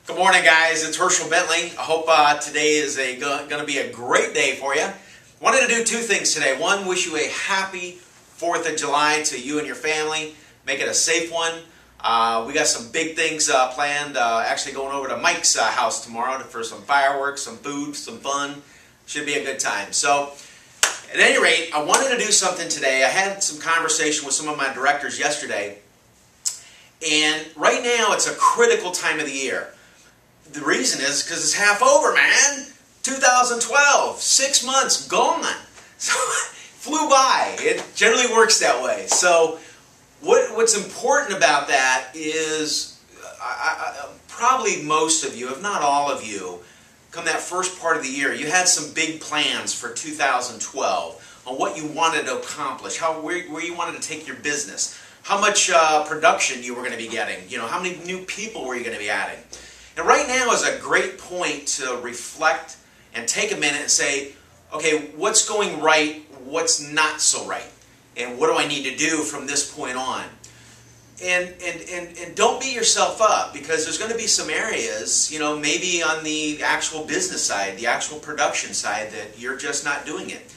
Good morning, guys. It's Herschel Bentley. I hope today is going to be a great day for you. Wanted to do two things today. One, wish you a happy 4th of July to you and your family. Make it a safe one. We got some big things planned. Actually going over to Mike's house tomorrow for some fireworks, some food, some fun. Should be a good time. So, at any rate, I wanted to do something today. I had some conversation with some of my directors yesterday. And right now, it's a critical time of the year. The reason is because it's half over, man. 2012, 6 months gone. So flew by. It generally works that way. So what's important about that is probably most of you, if not all of you, come that first part of the year, you had some big plans for 2012 on what you wanted to accomplish, where you wanted to take your business, how much production you were going to be getting, how many new people were you going to be adding. And right now is a great point to reflect and take a minute and say, okay, what's going right, what's not so right, and what do I need to do from this point on? And don't beat yourself up, because there's going to be some areas, maybe on the actual business side, the actual production side, that you're just not doing it.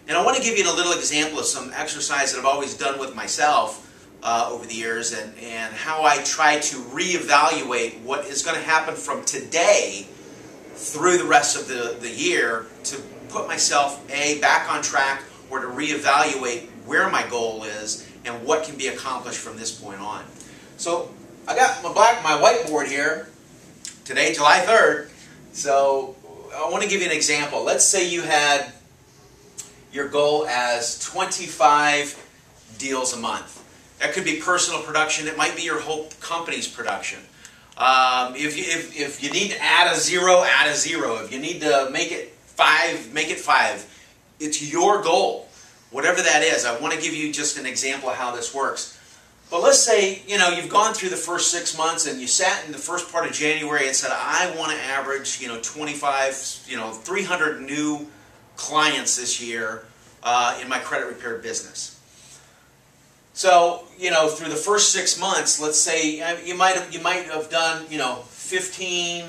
And I want to give you a little example of some exercise that I've always done with myself over the years, and how I try to reevaluate what is going to happen from today through the rest of the year to put myself back on track, or to reevaluate where my goal is and what can be accomplished from this point on. So I got my whiteboard here today, July 3rd. So I want to give you an example. Let's say you had your goal as 25 deals a month. That could be personal production. It might be your whole company's production. If you need to add a zero, add a zero. If you need to make it 5, make it 5. It's your goal. Whatever that is, I want to give you just an example of how this works. But let's say, you've gone through the first 6 months and you sat in the first part of January and said, I want to average, 25, 300 new clients this year in my credit repair business. So, through the first 6 months, let's say you might have done, 15,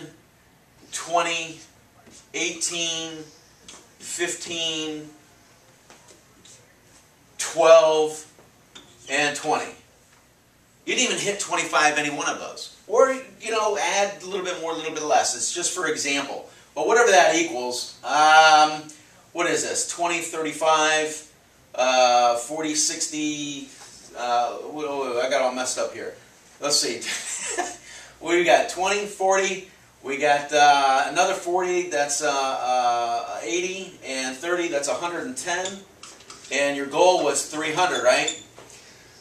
20, 18, 15, 12, and 20. You didn't even hit 25 any one of those. Or, add a little bit more, a little bit less. It's just for example. But whatever that equals, what is this? 20, 35, 40, 60... I got all messed up here. Let's see. We got 20, 40. We got another 40. That's 80, and 30. That's 110. And your goal was 300, right?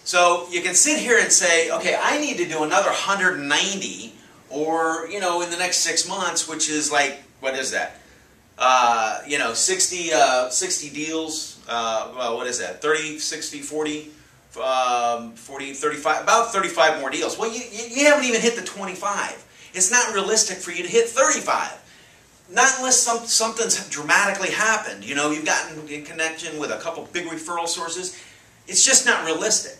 So you can sit here and say, okay, I need to do another 190, or in the next 6 months, which is like, what is that? 60 deals. Well, what is that? 30, 60, 40. 40, 35, about 35 more deals. Well, you haven't even hit the 25. It's not realistic for you to hit 35. Not unless something's dramatically happened. You've gotten in connection with a couple big referral sources. It's just not realistic.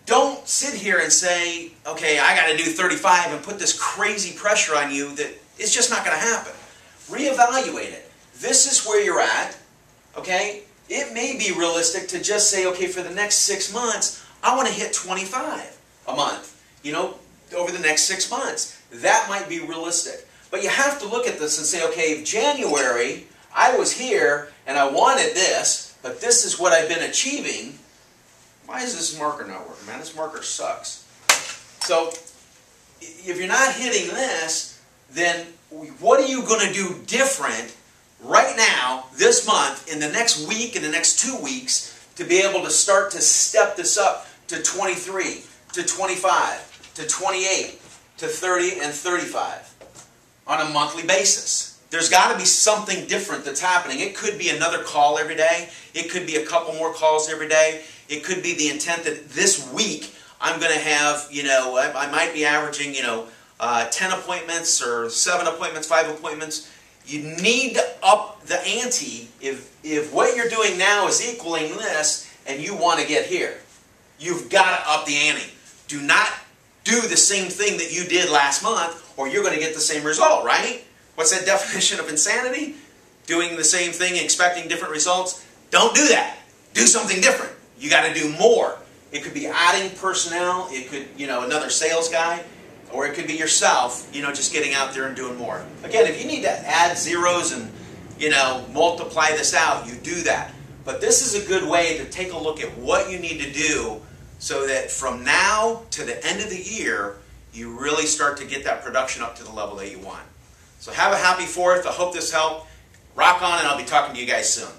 Don't sit here and say, okay, I got to do 35 and put this crazy pressure on you that it's just not going to happen. Reevaluate it. This is where you're at, okay? It may be realistic to just say, okay, for the next 6 months, I want to hit 25 a month, over the next 6 months. That might be realistic. But you have to look at this and say, okay, January, I was here and I wanted this, but this is what I've been achieving. Why is this marker not working, man? This marker sucks. So, if you're not hitting this, then what are you going to do different right now, this month, in the next week, in the next 2 weeks, to be able to start to step this up to 23, to 25, to 28, to 30, and 35 on a monthly basis? There's got to be something different that's happening. It could be another call every day. It could be a couple more calls every day. It could be the intent that this week I'm going to have, I might be averaging, 10 appointments or 7 appointments, 5 appointments. You need to up the ante if what you're doing now is equaling this and you want to get here. You've got to up the ante. Do not do the same thing that you did last month, or you're going to get the same result, right? What's that definition of insanity? Doing the same thing, expecting different results? Don't do that. Do something different. You got to do more. It could be adding personnel. It could, another sales guy. Or it could be yourself, just getting out there and doing more. Again, if you need to add zeros and, multiply this out, you do that. But this is a good way to take a look at what you need to do so that from now to the end of the year, you really start to get that production up to the level that you want. So have a happy 4th. I hope this helped. Rock on, and I'll be talking to you guys soon.